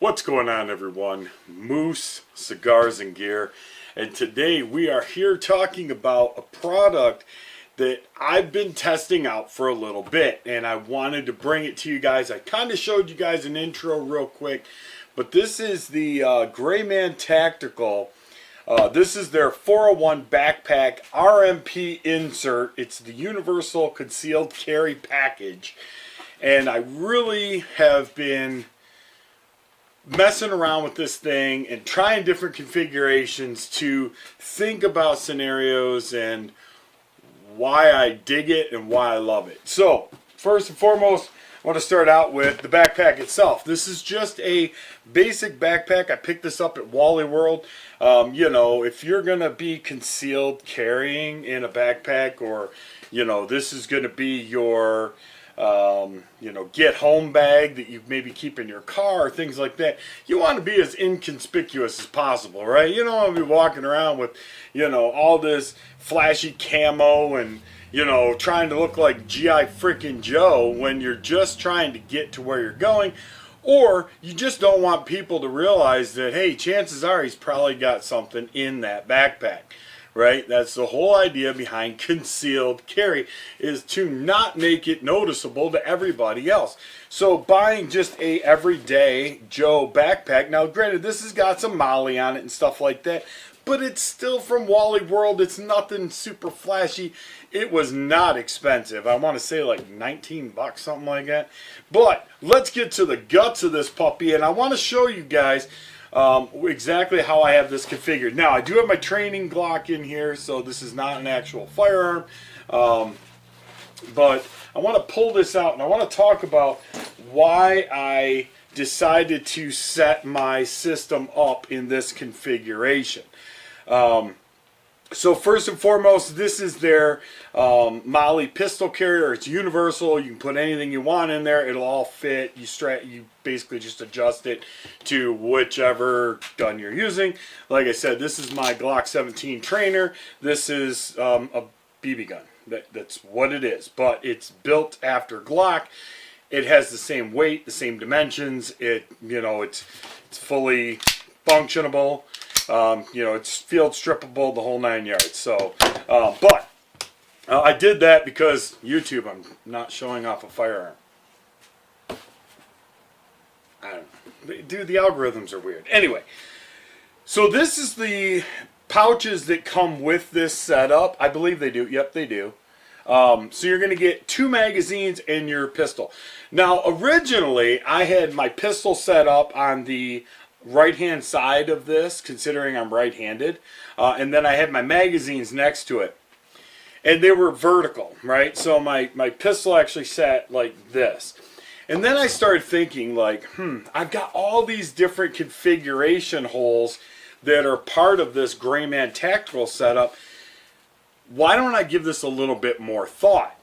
What's going on, everyone? Moose Cigars and Gear, and today we are here talking about a product that I've been testing out for a little bit, and I wanted to bring it to you guys. I kind of showed you guys an intro real quick, but this is the Airgun Tactical. This is their 401 backpack RMP insert. It's the Universal Concealed Carry Package, and I really have been messing around with this thing and trying different configurations to think about scenarios and why I dig it and why I love it. So first and foremost, I want to start out with the backpack itself. This is just a basic backpack. I picked this up at Wally World. You know, if you're going to be concealed carrying in a backpack, or, you know, this is going to be your you know, get home bag that you maybe keep in your car, things like that. You want to be as inconspicuous as possible, right? You don't want to be walking around with, you know, all this flashy camo and, you know, trying to look like G.I. freaking Joe when you're just trying to get to where you're going. Or you just don't want people to realize that, hey, chances are he's probably got something in that backpack. Right? That's the whole idea behind concealed carry, is to not make it noticeable to everybody else. So buying just a everyday Joe backpack, now granted this has got some Molly on it and stuff like that, but it's still from Wally World. It's nothing super flashy. It was not expensive. I want to say like 19 bucks, something like that. But let's get to the guts of this puppy, and I want to show you guys exactly how I have this configured. Now, I do have my training Glock in here, so this is not an actual firearm. But I want to pull this out, and I want to talk about why I decided to set my system up in this configuration. So first and foremost, this is their Molly pistol carrier. It's universal. You can put anything you want in there. It'll all fit. You basically just adjust it to whichever gun you're using. Like I said, this is my Glock 17 trainer. This is a BB gun. That's what it is. But it's built after Glock. It has the same weight, the same dimensions. It's fully functionable. You know, it's field strippable, the whole 9 yards. So, but I did that because YouTube, I'm not showing off a firearm. I don't know. Dude, the algorithms are weird. Anyway, so this is the pouches that come with this setup. I believe they do. Yep, they do. So you're going to get 2 magazines and your pistol. Now, originally, I had my pistol set up on the right hand side of this, considering I'm right-handed, and then I had my magazines next to it, and they were vertical, right? So my pistol actually sat like this, and then I started thinking like, I've got all these different configuration holes that are part of this Airgun Tactical setup. Why don't I give this a little bit more thought?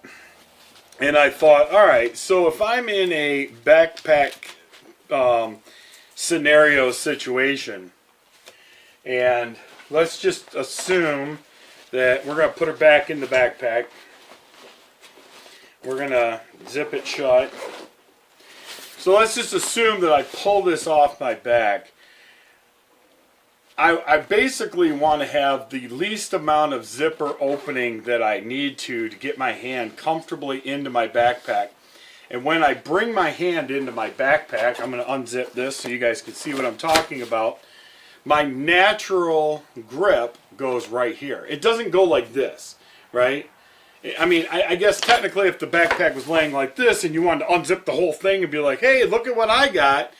And I thought, all right, so if I'm in a backpack scenario situation, and let's just assume that we're going to put her back in the backpack. We're going to zip it shut. So let's just assume that I pull this off my back. I basically want to have the least amount of zipper opening that I need to get my hand comfortably into my backpack. And when I bring my hand into my backpack, I'm going to unzip this so you guys can see what I'm talking about. My natural grip goes right here. It doesn't go like this, right? I mean, I guess technically if the backpack was laying like this and you wanted to unzip the whole thing and be like, hey, look at what I got,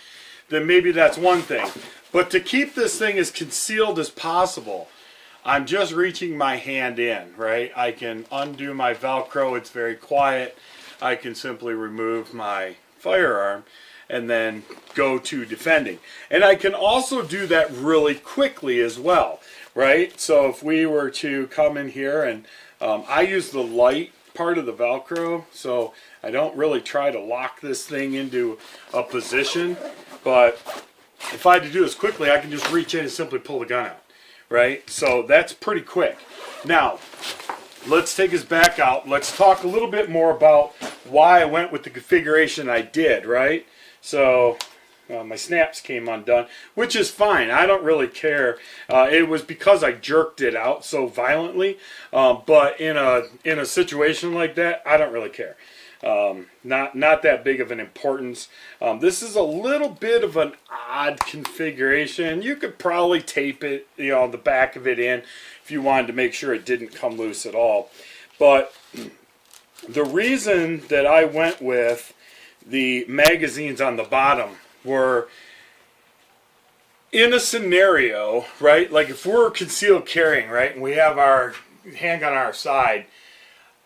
then maybe that's one thing. But to keep this thing as concealed as possible, I'm just reaching my hand in, right? I can undo my Velcro. It's very quiet. I can simply remove my firearm and then go to defending. And I can also do that really quickly as well, right? So if we were to come in here, and I use the light part of the Velcro, so I don't really try to lock this thing into a position, but if I had to do this quickly, I can just reach in and simply pull the gun out, right? So that's pretty quick. Now, let's take his back out. Let's talk a little bit more about why I went with the configuration I did, right? So my snaps came undone, which is fine. I don't really care. It was because I jerked it out so violently. But in a situation like that, I don't really care. Not that big of an importance. This is a little bit of an odd configuration. You could probably tape it, the back of it in if you wanted to make sure it didn't come loose at all. But the reason that I went with the magazines on the bottom were in a scenario, right? Like if we're concealed carrying, right, and we have our handgun on our side,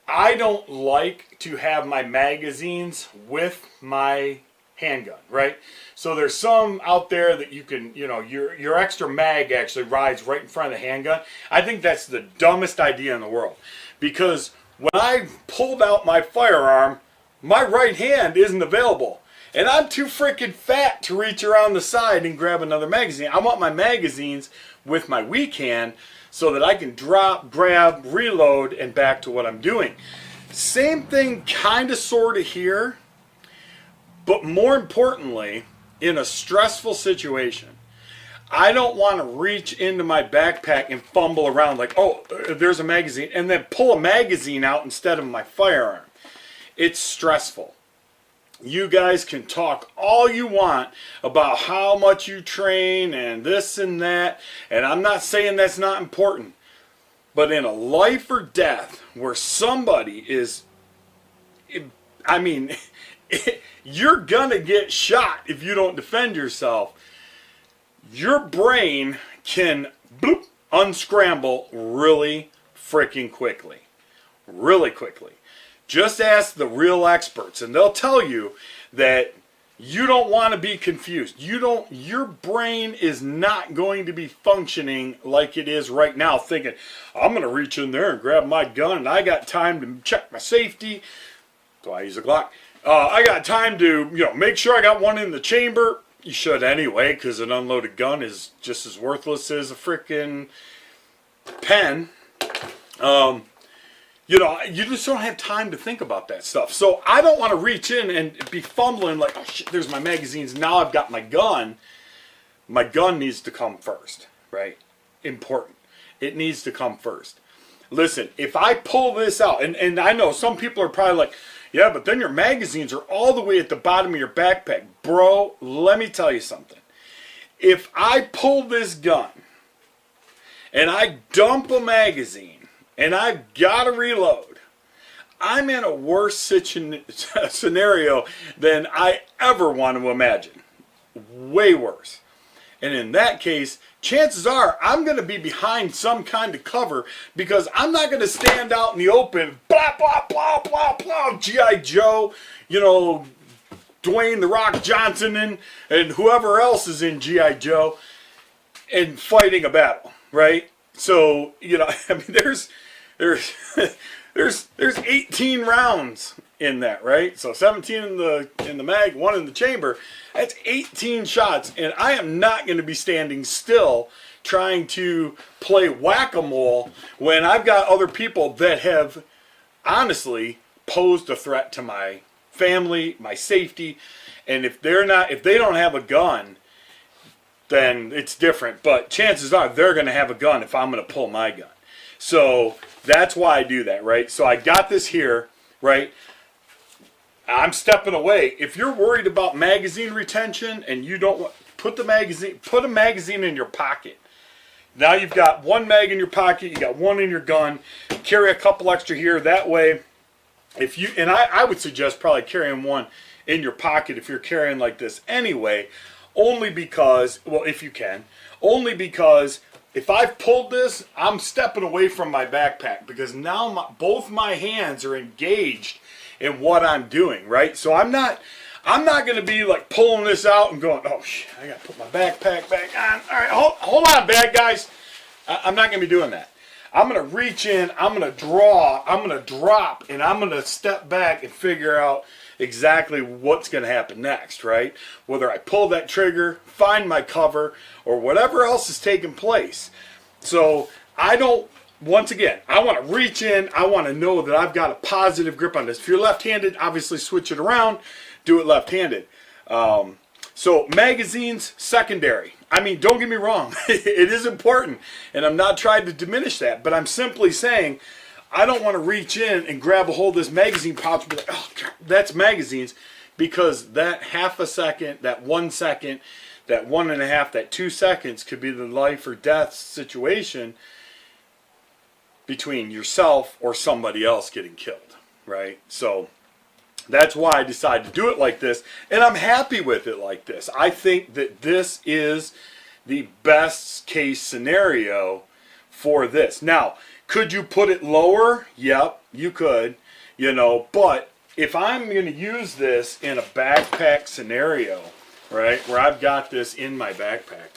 I don't like to have my magazines with my handgun, right? So there's some out there that you can, your extra mag actually rides right in front of the handgun. I think that's the dumbest idea in the world, because when I pulled out my firearm, my right hand isn't available. And I'm too freaking fat to reach around the side and grab another magazine. I want my magazines with my weak hand so that I can drop, grab, reload, and back to what I'm doing. Same thing kind of sort of here, but more importantly, in a stressful situation, I don't want to reach into my backpack and fumble around like, oh, there's a magazine, and then pull a magazine out instead of my firearm. It's stressful. You guys can talk all you want about how much you train and this and that, and I'm not saying that's not important. But in a life or death where somebody is, I mean, you're gonna get shot if you don't defend yourself. Your brain can bloop, unscramble really freaking quickly. Really quickly. Just ask the real experts, and they'll tell you that you don't want to be confused. Your brain is not going to be functioning like it is right now, thinking, I'm going to reach in there and grab my gun, and I got time to check my safety. So I use a Glock. I got time to, make sure I got one in the chamber. You should anyway, because an unloaded gun is just as worthless as a freaking pen. You just don't have time to think about that stuff. So I don't want to reach in and be fumbling like, oh shit, there's my magazines. Now I've got my gun. My gun needs to come first, right? Important. It needs to come first. Listen, if I pull this out, and I know some people are probably like, yeah, but then your magazines are all the way at the bottom of your backpack. Bro, let me tell you something. If I pull this gun and I dump a magazine, and I've got to reload, I'm in a worse scenario than I ever want to imagine. Way worse. And in that case, chances are I'm going to be behind some kind of cover, because I'm not going to stand out in the open, blah, blah, blah, blah, blah, G.I. Joe, Dwayne The Rock Johnson and whoever else is in G.I. Joe, and fighting a battle, right? So, there's 18 rounds in that, right? So 17 in the mag, 1 in the chamber. That's 18 shots, and I am not going to be standing still trying to play whack-a-mole when I've got other people that have honestly posed a threat to my family, my safety, and if they don't have a gun, then it's different. But chances are they're going to have a gun if I'm going to pull my gun. So that's why I do that, right? So I got this here, right? I'm stepping away. If you're worried about magazine retention and you don't want, put a magazine in your pocket. Now you've got one mag in your pocket, you got one in your gun. Carry a couple extra here. That way, I would suggest probably carrying one in your pocket if you're carrying like this anyway. Only because, well, if you can, only because if I've pulled this, I'm stepping away from my backpack, because now both my hands are engaged in what I'm doing, right? So I'm not going to be like pulling this out and going, oh shit, I got to put my backpack back on. All right, hold on, bad guys. I'm not going to be doing that. I'm going to reach in, I'm going to draw, I'm going to drop, and I'm going to step back and figure out exactly what's going to happen next, right? Whether I pull that trigger, find my cover, or whatever else is taking place. So once again, I want to reach in, I want to know that I've got a positive grip on this. If you're left-handed, obviously switch it around, do it left-handed. So magazines, secondary. I mean, don't get me wrong. It is important, and I'm not trying to diminish that, but I'm simply saying I don't want to reach in and grab a hold of this magazine pouch and be like, oh, God, that's magazines, because that half a second, that 1 second, that 1.5, that 2 seconds could be the life or death situation between yourself or somebody else getting killed, right? So that's why I decided to do it like this, and I'm happy with it like this. I think that this is the best case scenario for this. Now, could you put it lower? Yep, you could, you know, but if I'm going to use this in a backpack scenario, right, where I've got this in my backpack.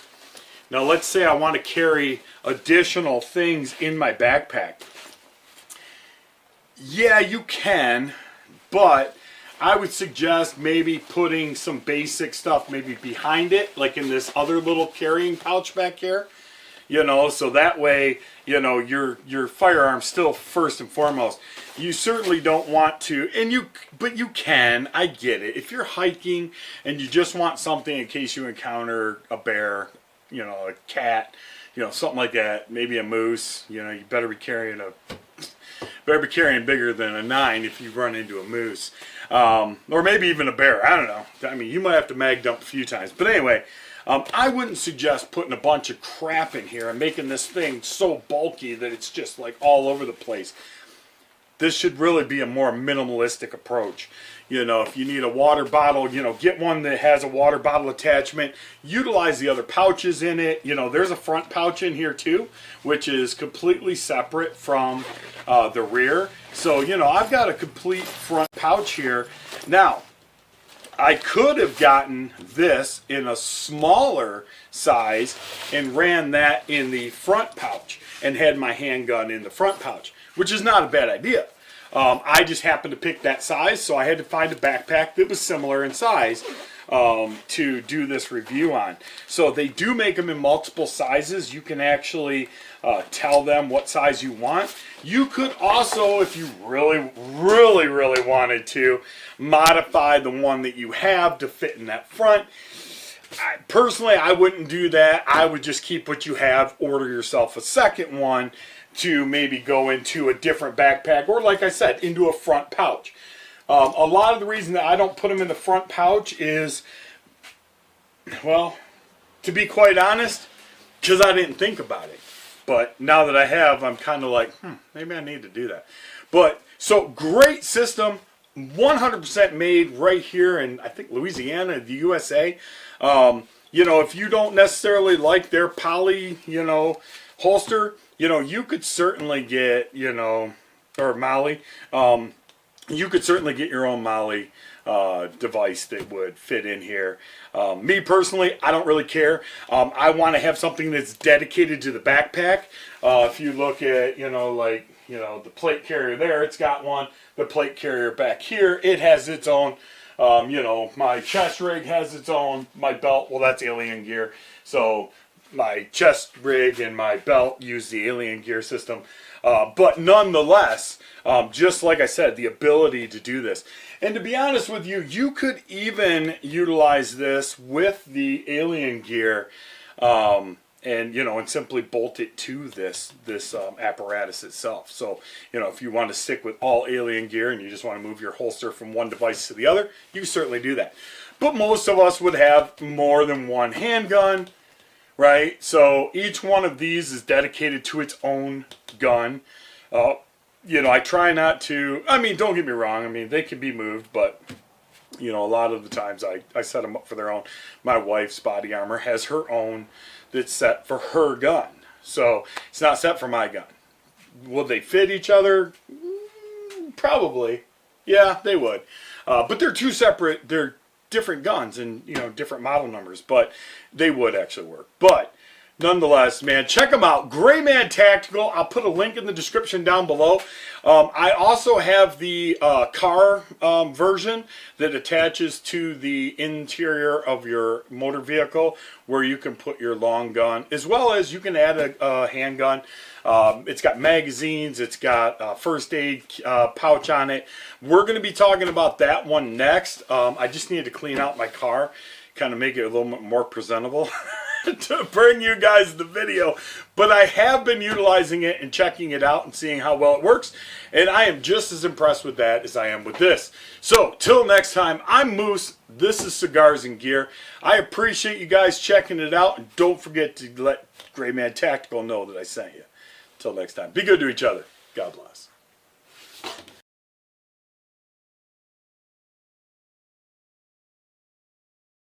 Now, let's say I want to carry additional things in my backpack. Yeah, you can, but I would suggest maybe putting some basic stuff maybe behind it, like in this other little carrying pouch back here. You know, so that way, you know, your firearm's still first and foremost. You certainly don't want to, but you can, I get it. If you're hiking and you just want something in case you encounter a bear, you know, a cat, you know, something like that, maybe a moose, you know, you better be carrying bigger than a 9 if you run into a moose. Or maybe even a bear, I don't know. I mean, you might have to mag dump a few times. But anyway, I wouldn't suggest putting a bunch of crap in here and making this thing so bulky that it's just like all over the place. This should really be a more minimalistic approach. You know, if you need a water bottle, you know, get one that has a water bottle attachment. Utilize the other pouches in it. You know, there's a front pouch in here too, which is completely separate from the rear. So, you know, I've got a complete front pouch here. Now, I could have gotten this in a smaller size and ran that in the front pouch and had my handgun in the front pouch, which is not a bad idea. I just happened to pick that size, so I had to find a backpack that was similar in size to do this review on. So they do make them in multiple sizes. You can actually tell them what size you want. You could also, if you really wanted to, modify the one that you have to fit in that front. Personally, I wouldn't do that. I would just keep what you have, order yourself a second one to maybe go into a different backpack, or like I said, into a front pouch. A lot of the reason that I don't put them in the front pouch is, well, to be quite honest, because I didn't think about it. But now that I have, I'm kind of like, maybe I need to do that. But, so great system, 100% made right here in, I think, Louisiana, the USA. You know, if you don't necessarily like their poly, you know, holster, you know, you could certainly get, you know, or Molly, you could certainly get your own Molly device that would fit in here. Me personally, I don't really care. I want to have something that's dedicated to the backpack. If you look at, you know, like, you know, the plate carrier there, it's got one. The plate carrier back here, it has its own. You know, my chest rig has its own. My belt, well, that's alien gear. So my chest rig and my belt use the alien gear system. But nonetheless, just like I said, the ability to do this. And to be honest with you, you could even utilize this with the alien gear and, you know, and simply bolt it to this apparatus itself. So, you know, if you want to stick with all alien gear and you just want to move your holster from one device to the other, you can certainly do that. But most of us would have more than one handgun, right? So each one of these is dedicated to its own gun. You know, I try not to, I mean, don't get me wrong, I mean, they can be moved, but, you know, a lot of the times I set them up for their own. My wife's body armor has her own that's set for her gun. So it's not set for my gun. Will they fit each other? Probably. Yeah, they would. But they're two separate, they're different guns and, you know, different model numbers, but they would actually work. But nonetheless, man, check them out. Grayman Tactical. I'll put a link in the description down below. I also have the car version that attaches to the interior of your motor vehicle, where you can put your long gun, as well as you can add a handgun. It's got magazines. It's got a first aid pouch on it. We're going to be talking about that one next. I just need to clean out my car, kind of make it a little bit more presentable to bring you guys the video. But I have been utilizing it and checking it out and seeing how well it works. And I am just as impressed with that as I am with this. So, till next time, I'm Moose. This is Cigars and Gear. I appreciate you guys checking it out. And don't forget to let Gray Man Tactical know that I sent you. Till next time, be good to each other. God bless.